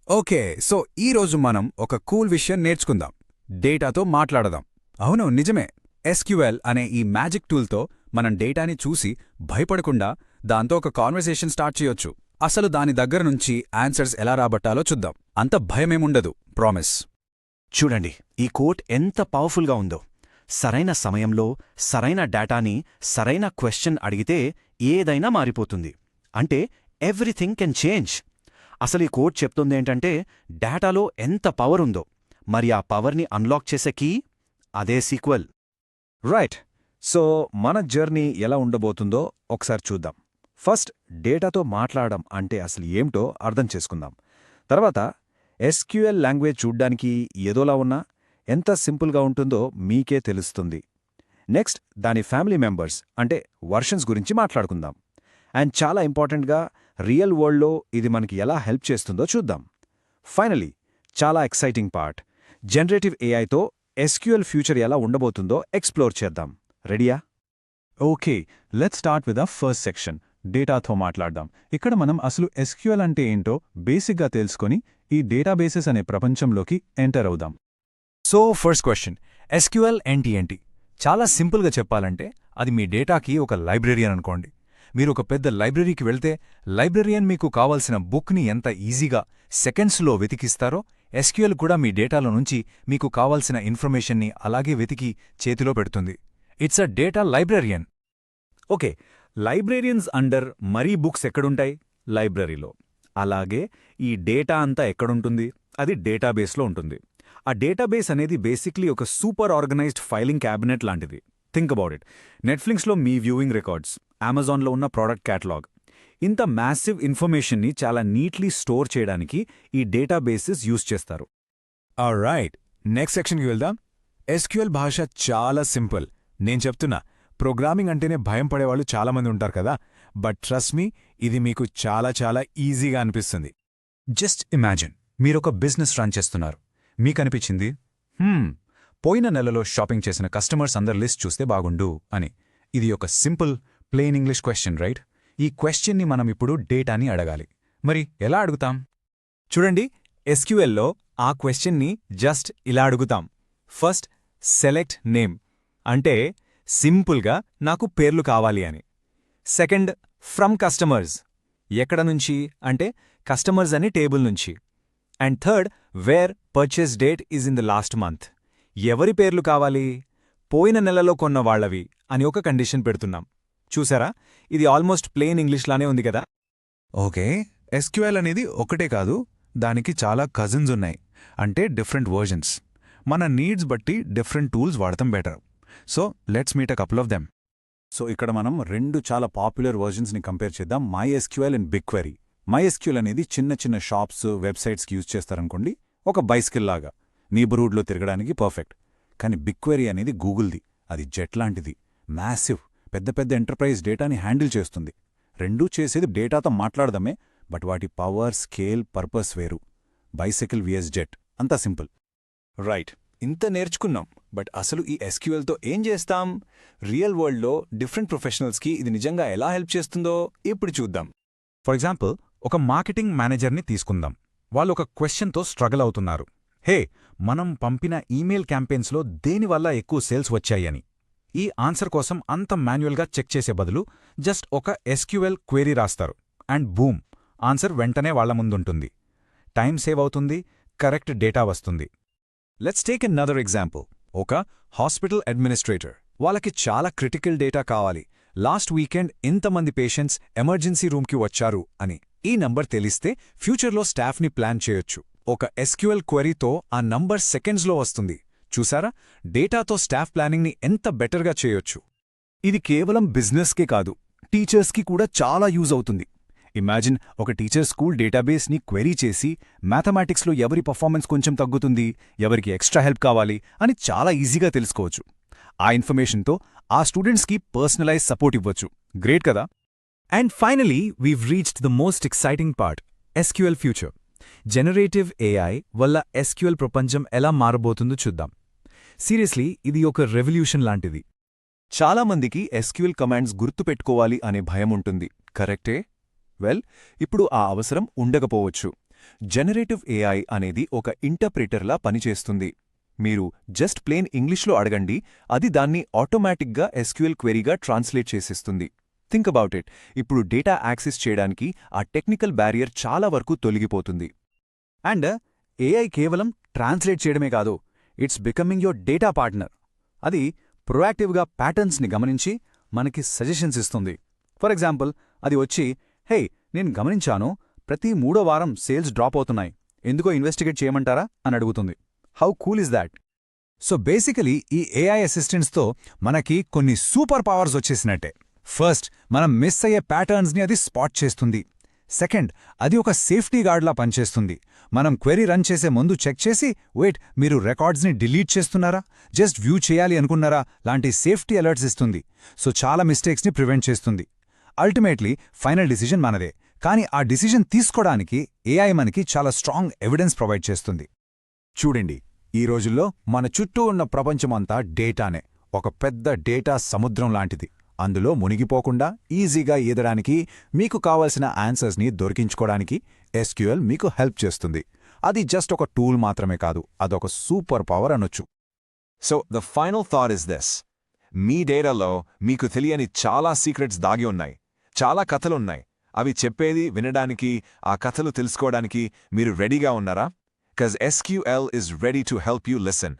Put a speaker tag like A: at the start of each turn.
A: Okay, so ఈరోజు మనం ఒక కూల్ విషయం నేర్చుకుందాం. డేటాతో మాట్లాడదాం. అవును, నిజమే. ఎస్క్యూఎల్ అనే ఈ మ్యాజిక్ టూల్తో మనం డేటాని చూసి భయపడకుండా దాంతో ఒక కాన్వర్సేషన్ స్టార్ట్ చేయొచ్చు. అసలు దాని దగ్గర నుంచి ఆన్సర్స్ ఎలా రాబట్టాలో చూద్దాం. అంత భయమేముండదు, ప్రామిస్.
B: చూడండి, ఈ కోట్ ఎంత పవర్ఫుల్గా ఉందో. సరైన సమయంలో సరైన డేటాని సరైన క్వశ్చన్ అడిగితే ఏదైనా మారిపోతుంది. అంటే ఎవ్రీథింగ్ కెన్ చేంజ్. అసలు ఈ కోట్ చెప్తుందేంటంటే డేటాలో ఎంత పవర్ ఉందో, మరి ఆ పవర్ని అన్లాక్ చేసే కీ అదే సీక్వెల్.
C: రైట్. సో మన జర్నీ ఎలా ఉండబోతుందో ఒకసారి చూద్దాం. ఫస్ట్ డేటాతో మాట్లాడడం అంటే అసలు ఏమిటో అర్థం చేసుకుందాం. తర్వాత ఎస్క్యూఎల్ లాంగ్వేజ్ చూడ్డానికి ఏదోలా ఉన్నా ఎంత సింపుల్గా ఉంటుందో మీకే తెలుస్తుంది. నెక్స్ట్ దాని ఫ్యామిలీ మెంబర్స్ అంటే వర్షన్స్ గురించి మాట్లాడుకుందాం. అండ్ చాలా ఇంపార్టెంట్గా రియల్ వరల్డ్లో ఇది మనకి ఎలా హెల్ప్ చేస్తుందో చూద్దాం. ఫైనలీ చాలా ఎక్సైటింగ్ పార్ట్, జనరేటివ్ ఏఐతో ఎస్క్యూఎల్ ఫ్యూచర్ ఎలా ఉండబోతుందో ఎక్స్ప్లోర్ చేద్దాం. రెడీయా?
D: Okay, let's start with the first section, డేటాతో మాట్లాడదాం. ఇక్కడ మనం అసలు ఎస్క్యూఎల్ అంటే ఏంటో బేసిక్గా తెలుసుకొని ఈ డేటాబేసెస్ అనే ప్రపంచంలోకి ఎంటర్ అవుదాం.
A: సో ఫస్ట్ క్వశ్చన్, ఎస్క్యూఎల్ ఏంటి? చాలా సింపుల్గా చెప్పాలంటే అది మీ డేటాకి ఒక లైబ్రరీయన్ అనుకోండి. మీరు ఒక పెద్ద లైబ్రరీకి వెళ్తే లైబ్రరియన్ మీకు కావాల్సిన బుక్ని ఎంత ఈజీగా సెకండ్స్లో వెతికిస్తారో, ఎస్క్యూఎల్ కూడా మీ డేటాలో నుంచి మీకు కావాల్సిన ఇన్ఫర్మేషన్ని అలాగే వెతికి చేతిలో పెడుతుంది. It's a data librarian.
C: Okay, librarians under మరీ బుక్స్ ఎక్కడుంటాయి? లైబ్రరీలో. అలాగే ఈ డేటా అంతా ఎక్కడుంటుంది? అది డేటాబేస్లో ఉంటుంది. ఆ డేటాబేస్ అనేది బేసిక్లీ ఒక సూపర్ ఆర్గనైజ్డ్ ఫైలింగ్ క్యాబినెట్ లాంటిది. Think about it. నెట్ఫ్లిక్స్లో మీ వ్యూయింగ్ రికార్డ్స్, అమెజాన్లో ఉన్న ప్రోడక్ట్ క్యాటలాగ్. ఇంత మ్యాసివ్ ఇన్ఫర్మేషన్ని చాలా నీట్లీ స్టోర్ చేయడానికి ఈ డేటాబేసెస్ యూజ్ చేస్తారు.
A: ఆల్రైట్, నెక్స్ట్ సెక్షన్కి వెళ్దాం. ఎస్క్యూఎల్ భాష చాలా సింపుల్. నేను చెప్తున్నా, ప్రోగ్రామింగ్ అంటేనే భయం పడేవాళ్ళు చాలామంది ఉంటారు కదా. బట్ ట్రస్ట్ మీ, ఇది మీకు చాలా చాలా ఈజీగా అనిపిస్తుంది. జస్ట్ ఇమాజిన్, మీరొక బిజినెస్ రన్ చేస్తున్నారు. మీకనిపించింది, పోయిన నెలలో షాపింగ్ చేసిన కస్టమర్స్ అందరి లిస్ట్ చూస్తే బాగుండు అని. ఇది ఒక simple plain English question, right? ఈ క్వశ్చన్ని మనం ఇప్పుడు డేటాని అడగాలి. మరి ఎలా అడుగుతాం? చూడండి, ఎస్క్యూఎల్లో ఆ క్వశ్చన్ని జస్ట్ ఇలా అడుగుతాం. ఫస్ట్ సెలెక్ట్ నేమ్, అంటే సింపుల్గా నాకు పేర్లు కావాలి అని. సెకండ్ ఫ్రమ్ కస్టమర్స్, ఎక్కడ నుంచి అంటే కస్టమర్స్ అని టేబుల్ నుంచి. And third where purchase date is in the last month, ఎవరి పేర్లు కావాలి? పోయిన నెలలో కొన్న వాళ్లవి అని ఒక కండిషన్ పెడుతున్నాం. చూసారా, ఇది ఆల్మోస్ట్ ప్లెయిన్ ఇంగ్లీష్లానే ఉంది కదా.
D: ఓకే, ఎస్క్యూఎల్ అనేది ఒకటే కాదు, దానికి చాలా కజిన్స్ ఉన్నాయి, అంటే డిఫరెంట్ వర్జన్స్. మన నీడ్స్ బట్టి డిఫరెంట్ టూల్స్ వాడటం better. So let's meet a couple of them.
C: So ఇక్కడ మనం రెండు చాలా పాపులర్ వర్జన్స్ని కంపేర్ చేద్దాం, MySQL అండ్ BigQuery. MySQL అనేది చిన్న చిన్న షాప్స్, వెబ్సైట్స్కి యూజ్ చేస్తారనుకోండి, ఒక బైస్కిల్ లాగా నీబర్హుడ్లో తిరగడానికి పర్ఫెక్ట్. కానీ BigQuery అనేది గూగుల్ది, అది జెట్ లాంటిది, మ్యాసివ్, పెద్ద పెద్ద ఎంటర్ప్రైజ్ డేటాని హ్యాండిల్ చేస్తుంది. రెండూ చేసేది డేటాతో మాట్లాడదమే, బట్ వాటి పవర్, స్కేల్, పర్పస్ వేరు. బైసైకిల్ విఎస్ జెట్, అంతా సింపుల్.
A: రైట్, ఇంత నేర్చుకున్నాం. బట్ అసలు ఈ ఎస్క్యూఎల్తో ఏం చేస్తాం? రియల్ వరల్డ్లో డిఫరెంట్ ప్రొఫెషనల్స్కి ఇది నిజంగా ఎలా హెల్ప్ చేస్తుందో ఇప్పుడు చూద్దాం.
D: ఫర్ ఎగ్జాంపుల్, ఒక మార్కెటింగ్ మేనేజర్ని తీసుకుందాం. వాళ్ళు ఒక క్వశ్చన్తో స్ట్రగల్ అవుతున్నారు. హే, మనం పంపిన ఈమెయిల్ క్యాంపెయిన్స్లో దేనివల్ల ఎక్కువ సేల్స్ వచ్చాయని. ఈ ఆన్సర్ కోసం అంత మాన్యువల్గా చెక్ చేసే బదులు జస్ట్ ఒక ఎస్క్యూఎల్ క్వెరీ రాస్తారు, అండ్ బూమ్, ఆన్సర్ వెంటనే వాళ్ల ముందుంటుంది. టైం సేవ్ అవుతుంది, కరెక్ట్ డేటా వస్తుంది.
C: Let's take another example. ఒక హాస్పిటల్ అడ్మినిస్ట్రేటర్, వాళ్ళకి చాలా క్రిటికల్ డేటా కావాలి. లాస్ట్ వీకెండ్ ఇంతమంది పేషెంట్స్ ఎమర్జెన్సీ రూమ్కి వచ్చారు అని. ఈ నంబర్ తెలిస్తే ఫ్యూచర్లో స్టాఫ్ని ప్లాన్ చేయొచ్చు. ఒక ఎస్క్యూఎల్ క్వెరీతో ఆ నంబర్ సెకండ్స్లో వస్తుంది. చూసారా, డేటాతో స్టాఫ్ ప్లానింగ్ని ఎంత బెటర్గా చేయొచ్చు. ఇది కేవలం బిజినెస్కే కాదు, టీచర్స్కి కూడా చాలా యూజ్ అవుతుంది. ఇమాజిన్, ఒక టీచర్ స్కూల్ డేటాబేస్ని క్వెరీ చేసి మ్యాథమెటిక్స్లో ఎవరి పర్ఫార్మెన్స్ కొంచెం తగ్గుతుంది, ఎవరికి ఎక్స్ట్రా హెల్ప్ కావాలి అని చాలా ఈజీగా తెలుసుకోవచ్చు. ఆ ఇన్ఫర్మేషన్తో ఆ స్టూడెంట్స్కి పర్సనలైజ్ సపోర్ట్ ఇవ్వచ్చు. గ్రేట్ కదా.
A: And finally we've reached the most exciting part, SQL future. Generative AI వల్ల ఎస్క్యూఎల్ ప్రపంచం ఎలా మారబోతుందో చూద్దాం. సీరియస్లీ, ఇది ఒక రెవల్యూషన్ లాంటిది.
C: చాలామందికి ఎస్క్యూఎల్ కమాండ్స్ గుర్తుపెట్టుకోవాలి అనే భయం ఉంటుంది, కరెక్టే? వెల్, ఇప్పుడు ఆ అవసరం ఉండకపోవచ్చు. జనరేటివ్ ఏఐ అనేది ఒక ఇంటర్ప్రిటర్లా పనిచేస్తుంది. మీరు జస్ట్ ప్లేన్ ఇంగ్లీష్లో అడగండి, అది దాన్ని ఆటోమేటిక్గా ఎస్క్యూఎల్ క్వెరీగా ట్రాన్స్లేట్ చేసేస్తుంది. Think about it. ఇప్పుడు డేటా యాక్సెస్ చేయడానికి ఆ టెక్నికల్ బ్యారియర్ చాలా వరకు తొలగిపోతుంది.
E: అండ్ ఏఐ కేవలం ట్రాన్స్లేట్ చేయడమే కాదు, it's becoming your data partner. అది ప్రొయాక్టివ్గా ప్యాటర్న్స్ని గమనించి మనకి సజెషన్స్ ఇస్తుంది. ఫర్ ఎగ్జాంపుల్, అది వచ్చి, హే, నేను గమనించాను, ప్రతి 3వ వారం సేల్స్ డ్రాప్ అవుతున్నాయి, ఎందుకో ఇన్వెస్టిగేట్ చేయమంటారా అని అడుగుతుంది. How cool is that?
C: So basically ఈ ఏఐ అసిస్టెంట్స్తో మనకి కొన్ని సూపర్ పవర్స్ వచ్చేసినట్టే. ఫస్ట్, మనం మిస్ అయ్యే ప్యాటర్న్స్ని అది స్పాట్ చేస్తుంది. సెకండ్, అది ఒక సేఫ్టీ గార్డ్లా పనిచేస్తుంది. మనం క్వెరీ రన్ చేసే ముందు చెక్ చేసి, వెయిట్, మీరు రికార్డ్స్ని డిలీట్ చేస్తున్నారా, జస్ట్ వ్యూ చేయాలి అనుకున్నారా లాంటి సేఫ్టీ అలర్ట్స్ ఇస్తుంది. సో చాలా మిస్టేక్స్ని ప్రివెంట్ చేస్తుంది. అల్టిమేట్లీ ఫైనల్ డిసిజన్ మనదే, కానీ ఆ డిసిజన్ తీసుకోవడానికి ఏఐ మనకి చాలా స్ట్రాంగ్ ఎవిడెన్స్ ప్రొవైడ్ చేస్తుంది. చూడండి, ఈ రోజుల్లో మన చుట్టూ ఉన్న ప్రపంచమంతా డేటానే. ఒక పెద్ద డేటా సముద్రం లాంటిది. అందులో మునిగిపోకుండా ఈజీగా ఈదడానికి, మీకు కావలసిన ఆన్సర్స్ని దొరికించుకోవడానికి ఎస్క్యూఎల్ మీకు హెల్ప్ చేస్తుంది. అది జస్ట్ ఒక టూల్ మాత్రమే కాదు, అదొక సూపర్ పవర్ అనొచ్చు.
A: So the final thought is this. మీ డేటాలో మీకు తెలియని చాలా సీక్రెట్స్ దాగి ఉన్నాయి, చాలా కథలున్నాయి. అవి చెప్పేది వినడానికి, ఆ కథలు తెలుసుకోవడానికి మీరు రెడీగా ఉన్నారా? 'Cause SQL is ready to help you listen.